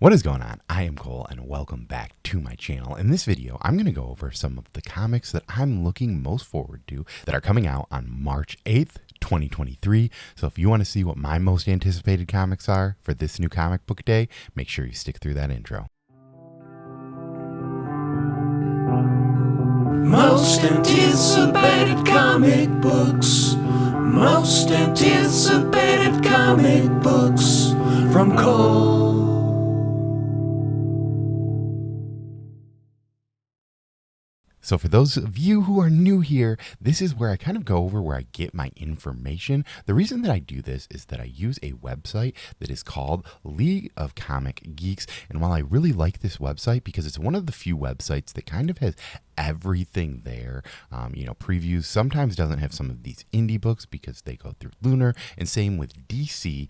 What is going on? I am Cole and welcome back to my channel. In this video, I'm going to go over some of the comics that I'm looking most forward to that are coming out on March 8th, 2023. So if you want to see what my most anticipated comics are for this new comic book day, make sure you stick through that intro. Most anticipated comic books. Most anticipated comic books from Cole. So for those of you who are new here, this is where I kind of go over where I get my information. The reason that I do this is that I use a website that is called League of Comic Geeks. And while I really like this website because it's one of the few websites that kind of has everything there, previews, sometimes doesn't have some of these indie books because they go through Lunar, and same with DC.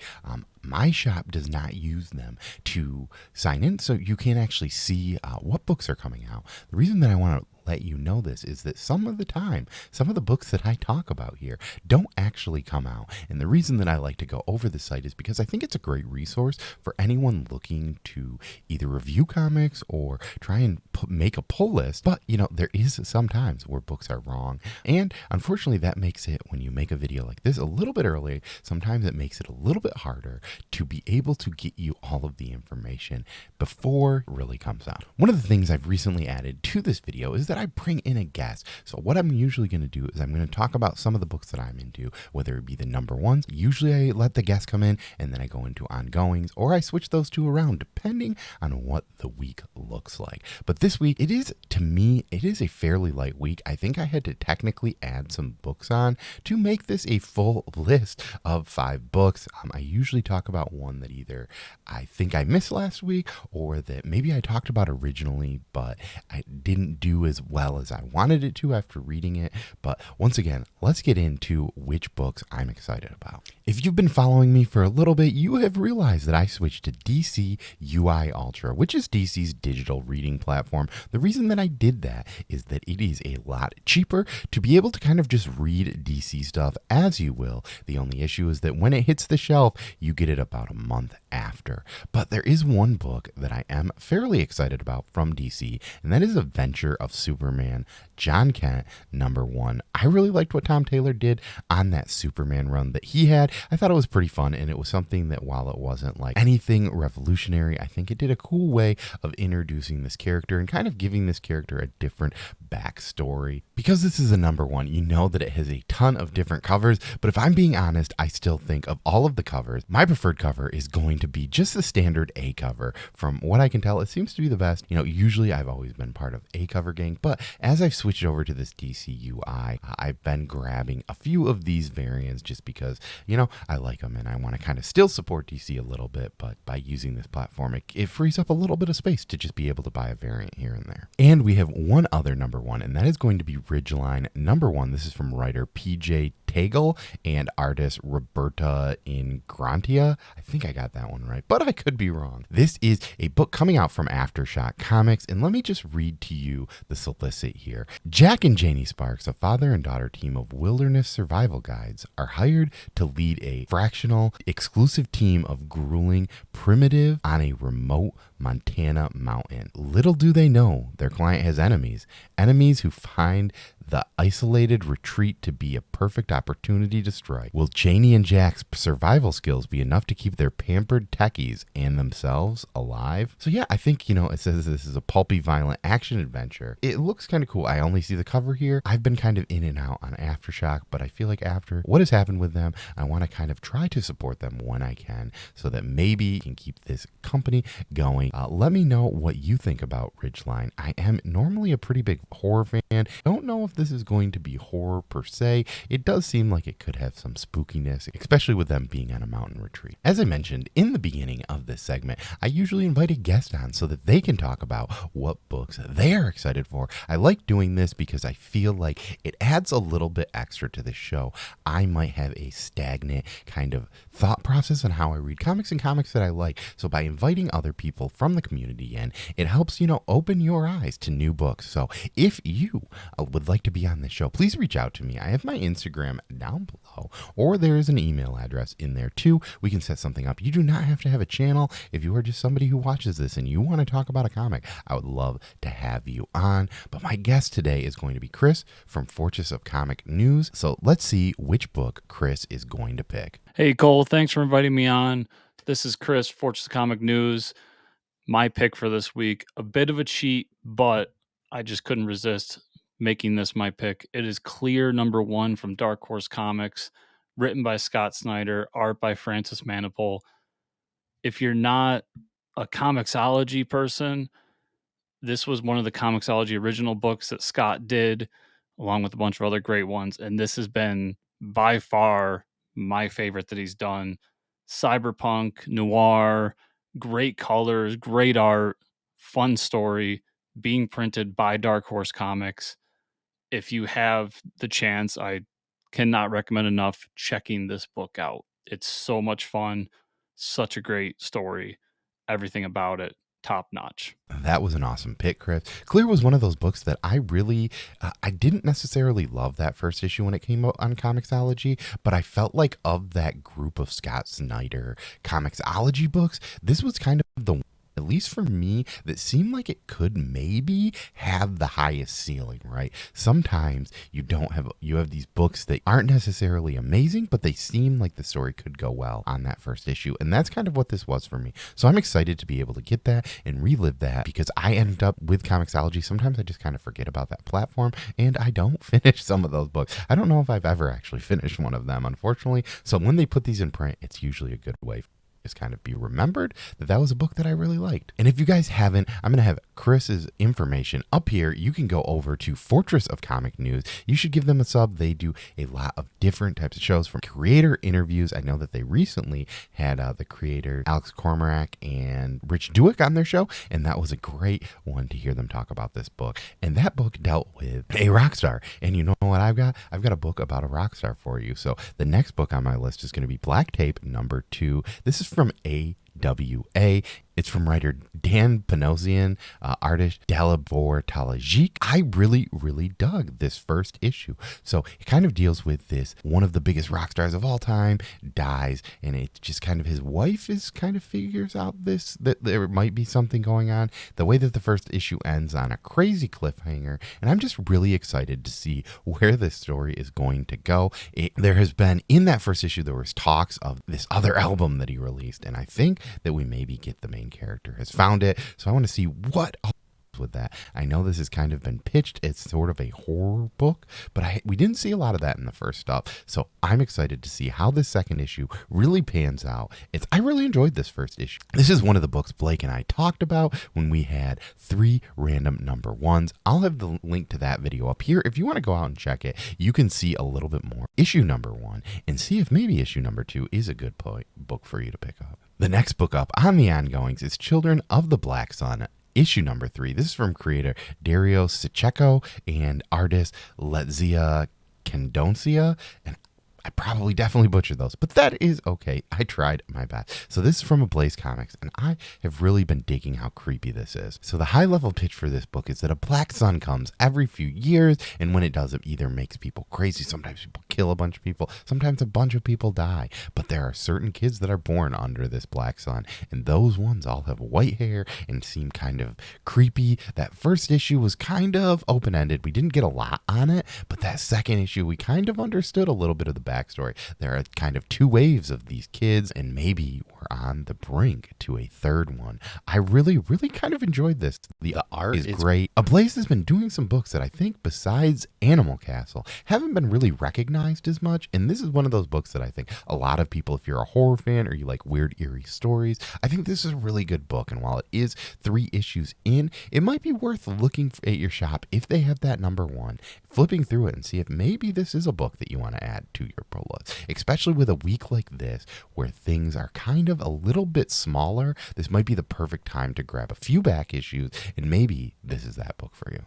My shop does not use them to sign in, so you can actually see what books are coming out. The reason that I want to let you know this is that some of the books that I talk about here don't actually come out. And the reason that I like to go over the site is because I think it's a great resource for anyone looking to either review comics or try and make a pull list. But, there is sometimes where books are wrong. And unfortunately, that makes it, when you make a video like this a little bit early, sometimes it makes it a little bit harder to be able to get you all of the information before it really comes out. One of the things I've recently added to this video is that I bring in a guest. So what I'm usually going to do is I'm going to talk about some of the books that I'm into, whether it be the number ones. Usually I let the guest come in and then I go into ongoings, or I switch those two around depending on what the week looks like. But this week, to me, it is a fairly light week. I think I had to technically add some books on to make this a full list of 5 books. I usually talk about one that either I think I missed last week or that maybe I talked about originally, but I didn't do as well as I wanted it to after reading it. But once again, let's get into which books I'm excited about. If you've been following me for a little bit, you have realized that I switched to DC UI Ultra, which is DC's digital reading platform. The reason that I did that is that it is a lot cheaper to be able to kind of just read DC stuff as you will. The only issue is that when it hits the shelf, you get it about a month after. But there is one book that I am fairly excited about from DC, and that is Adventure of Superman, John Kent, #1. I really liked what Tom Taylor did on that Superman run that he had. I thought it was pretty fun, and it was something that, while it wasn't like anything revolutionary, I think it did a cool way of introducing this character and kind of giving this character a different backstory. Because this is a #1, you know that it has a ton of different covers, but if I'm being honest, I still think of all of the covers, my preferred cover is going to be just the standard A cover. From what I can tell, it seems to be the best. Usually I've always been part of A cover gang, but as I've switched over to this DC UI, I've been grabbing a few of these variants just because, I like them and I want to kind of still support DC a little bit, but by using this platform, it frees up a little bit of space to just be able to buy a variant here and there. And we have one other #1, and that is going to be Ridgeline #1. This is from writer PJ Tagle and artist Roberta Ingrantia. I think I got that one right, but I could be wrong. This is a book coming out from Aftershock Comics, and let me just read to you the solicit here. Jack and Janie Sparks, a father and daughter team of wilderness survival guides, are hired to lead a fractional, exclusive team of grueling primitive on a remote Montana mountain. Little do they know their client has enemies who find the isolated retreat to be a perfect opportunity to strike. Will Janie and Jack's survival skills be enough to keep their pampered techies and themselves alive? So yeah, I think, it says this is a pulpy, violent action adventure. It looks kind of cool. I only see the cover here. I've been kind of in and out on Aftershock, but I feel like after what has happened with them, I want to kind of try to support them when I can so that maybe I can keep this company going. Let me know what you think about Ridgeline. I am normally a pretty big horror fan. Don't know if this is going to be horror per se. It does seem like it could have some spookiness, especially with them being on a mountain retreat. As I mentioned in the beginning of this segment, I usually invite a guest on so that they can talk about what books they are excited for. I like doing this because I feel like it adds a little bit extra to the show. I might have a stagnant kind of thought process on how I read comics and comics that I like. So by inviting other people from the community in, it helps, open your eyes to new books. So if you would like to be on this show, please reach out to me. I have my Instagram down below, or there is an email address in there too. We can set something up. You do not have to have a channel. If you are just somebody who watches this and you want to talk about a comic, I would love to have you on. But my guest today is going to be Chris from Fortress of Comic News. So let's see which book Chris is going to pick. Hey, Cole, thanks for inviting me on. This is Chris, Fortress of Comic News. My pick for this week, a bit of a cheat, but I just couldn't resist making this my pick. It is Clear #1 from Dark Horse Comics, written by Scott Snyder, art by Francis Manapul. If you're not a Comixology person, this was one of the Comixology original books that Scott did, along with a bunch of other great ones, and this has been by far my favorite that he's done. Cyberpunk, noir, great colors, great art, fun story, being printed by Dark Horse Comics. If you have the chance, I cannot recommend enough checking this book out. It's so much fun, such a great story, everything about it, top notch. That was an awesome pick, Chris. Clear was one of those books that I really, I didn't necessarily love that first issue when it came out on Comixology, but I felt like of that group of Scott Snyder Comixology books, this was kind of the, at least for me, that seemed like it could maybe have the highest ceiling, right? Sometimes you have these books that aren't necessarily amazing, but they seem like the story could go well on that first issue. And that's kind of what this was for me. So I'm excited to be able to get that and relive that, because I end up with Comixology. Sometimes I just kind of forget about that platform and I don't finish some of those books. I don't know if I've ever actually finished one of them, unfortunately. So when they put these in print, it's usually a good way just kind of be remembered that was a book that I really liked. And if you guys haven't, I'm going to have Chris's information up here. You can go over to Fortress of Comic News. You should give them a sub. They do a lot of different types of shows, from creator interviews. I know that they recently had the creator Alex Cormack and Rich Duick on their show, and that was a great one to hear them talk about this book. And that book dealt with a rock star. And you know what I've got? I've got a book about a rock star for you. So the next book on my list is going to be Black Tape #2. This is from AWA. It's from writer Dan Panosian, artist Dalibor Talajic. I really, really dug this first issue. So it kind of deals with this, one of the biggest rock stars of all time dies, and it just kind of, his wife is kind of figures out this, that there might be something going on. The way that the first issue ends on a crazy cliffhanger, and I'm just really excited to see where this story is going to go. There has been, in that first issue, there was talks of this other album that he released, and I think that we maybe get the main character has found it. So I want to see what with that. I know this has kind of been pitched as sort of a horror book, but we didn't see a lot of that in the first stuff. So I'm excited to see how this second issue really pans out. I really enjoyed this first issue. This is one of the books Blake and I talked about when we had 3 random #1s. I'll have the link to that video up here. If you want to go out and check it, you can see a little bit more issue #1 and see if maybe issue #2 is a good book for you to pick up. The next book up on the ongoings is Children of the Black Sun, issue #3. This is from creator Dario Sicheko and artist Letzia Kendoncia. And I probably definitely butchered those, but that is okay. I tried my best. So this is from a Blaze Comics, and I have really been digging how creepy this is. So the high level pitch for this book is that a black sun comes every few years, and when it does, it either makes people crazy, sometimes people kill a bunch of people, sometimes a bunch of people die. But there are certain kids that are born under this black sun, and those ones all have white hair and seem kind of creepy. That first issue was kind of open-ended. We didn't get a lot on it, but that second issue, we kind of understood a little bit of the backstory. There are kind of 2 waves of these kids, and maybe we're on the brink to a third one. I really, really kind of enjoyed this. The art is great. Ablaze has been doing some books that I think, besides Animal Castle, haven't been really recognized as much, and this is one of those books that I think a lot of people, if you're a horror fan or you like weird, eerie stories, I think this is a really good book. And while it is 3 issues in, it might be worth looking at your shop if they have that #1, flipping through it and see if maybe this is a book that you want to add to your pro list, especially with a week like this where things are kind of a little bit smaller. This might be the perfect time to grab a few back issues, and maybe this is that book for you.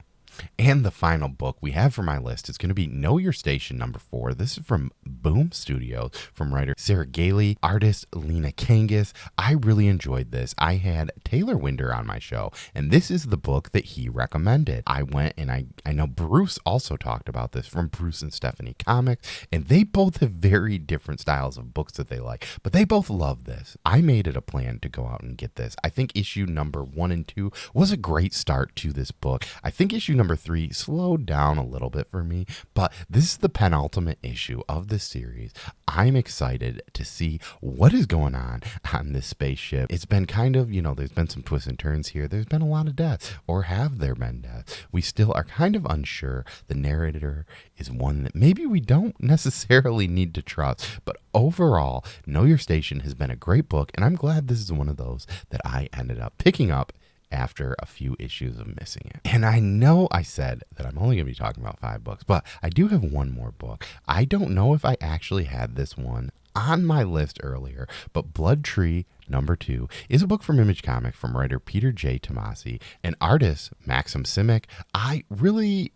And the final book we have for my list is going to be Know Your Station #4. This is from Boom Studios, from writer Sarah Gailey, artist Lena Kangas. I really enjoyed this. I had Taylor Winder on my show, and this is the book that he recommended. I went and I know Bruce also talked about this, from Bruce and Stephanie Comics, and they both have very different styles of books that they like, but they both love this. I made it a plan to go out and get this. I think issue number 1 and 2 was a great start to this book. I think issue number 3 slowed down a little bit for me, but this is the penultimate issue of this series. I'm excited to see what is going on this spaceship. It's been kind of, there's been some twists and turns here. There's been a lot of deaths, or have there been deaths? We still are kind of unsure. The narrator is one that maybe we don't necessarily need to trust, but overall, Know Your Station has been a great book, and I'm glad this is one of those that I ended up picking up after a few issues of missing it. And I know I said that I'm only going to be talking about 5 books, but I do have one more book. I don't know if I actually had this one on my list earlier, but Blood Tree #2 is a book from Image Comics, from writer Peter J. Tomasi and artist Maxim Simic. I really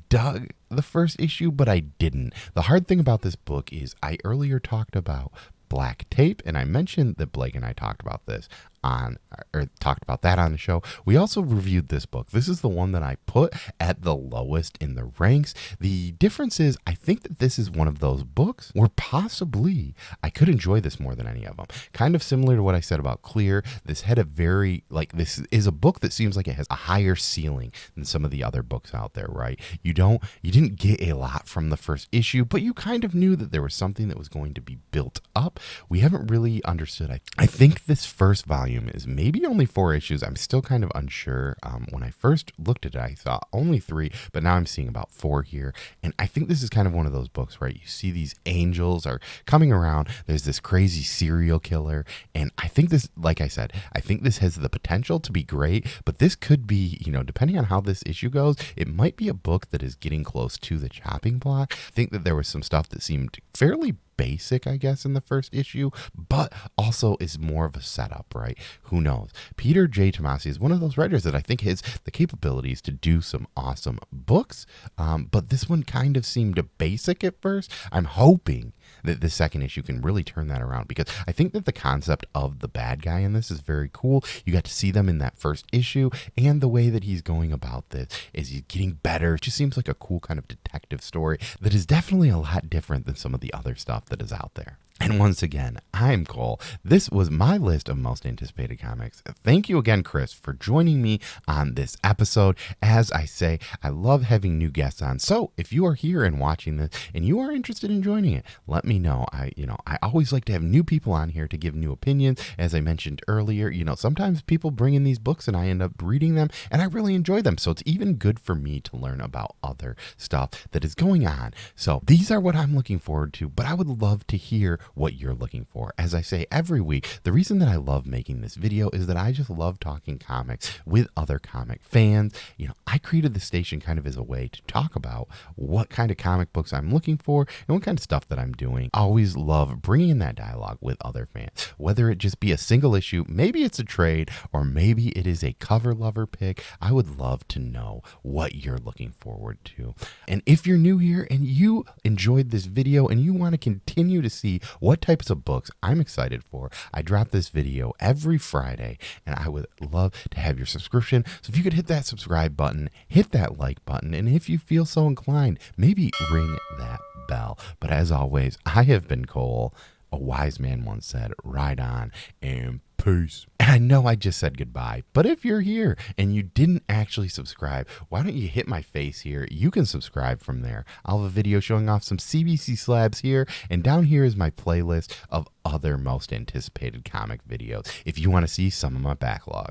dug the first issue, but I didn't. The hard thing about this book is I earlier talked about Black Tape, and I mentioned that Blake and I talked about this talked about that on the show. We also reviewed this book. This is the one that I put at the lowest in the ranks. The difference is I think that this is one of those books where possibly I could enjoy this more than any of them. Kind of similar to what I said about Clear. This had a very, this is a book that seems like it has a higher ceiling than some of the other books out there, right? You didn't get a lot from the first issue, but you kind of knew that there was something that was going to be built up. We haven't really understood. I think this first volume is maybe only 4 issues. I'm still kind of unsure. When I first looked at it, I thought only 3, but now I'm seeing about 4 here. And I think this is kind of one of those books, right? You see these angels are coming around. There's this crazy serial killer. And I think this, like I said, I think this has the potential to be great, but this could be, depending on how this issue goes, it might be a book that is getting close to the chopping block. I think that there was some stuff that seemed fairly basic, I guess, in the first issue, but also is more of a setup, right? Who knows? Peter J. Tomasi is one of those writers that I think has the capabilities to do some awesome books, but this one kind of seemed basic at first. I'm hoping that the second issue can really turn that around, because I think that the concept of the bad guy in this is very cool. You got to see them in that first issue, and the way that he's going about this is he's getting better. It just seems like a cool kind of detective story that is definitely a lot different than some of the other stuff that is out there. And once again, I'm Cole. This was my list of most anticipated comics. Thank you again, Chris, for joining me on this episode. As I say, I love having new guests on. So if you are here and watching this and you are interested in joining it, let me know. I always like to have new people on here to give new opinions. As I mentioned earlier, sometimes people bring in these books and I end up reading them and I really enjoy them. So it's even good for me to learn about other stuff that is going on. So these are what I'm looking forward to, but I would love to hear what you're looking for. As I say every week, the reason that I love making this video is that I just love talking comics with other comic fans. I created the station kind of as a way to talk about what kind of comic books I'm looking for and what kind of stuff that I'm doing. I always love bringing in that dialogue with other fans, whether it just be a single issue, maybe it's a trade, or maybe it is a cover lover pick. I would love to know what you're looking forward to. And if you're new here and you enjoyed this video and you want to continue to see what types of books I'm excited for, I drop this video every Friday, and I would love to have your subscription. So if you could hit that subscribe button, hit that like button, and if you feel so inclined, maybe ring that bell. But as always, I have been Cole. A wise man once said, ride on and peace. And I know I just said goodbye, but if you're here and you didn't actually subscribe, why don't you hit my face here? You can subscribe from there. I'll have a video showing off some CBC slabs here, and down here is my playlist of other most anticipated comic videos if you want to see some of my backlog.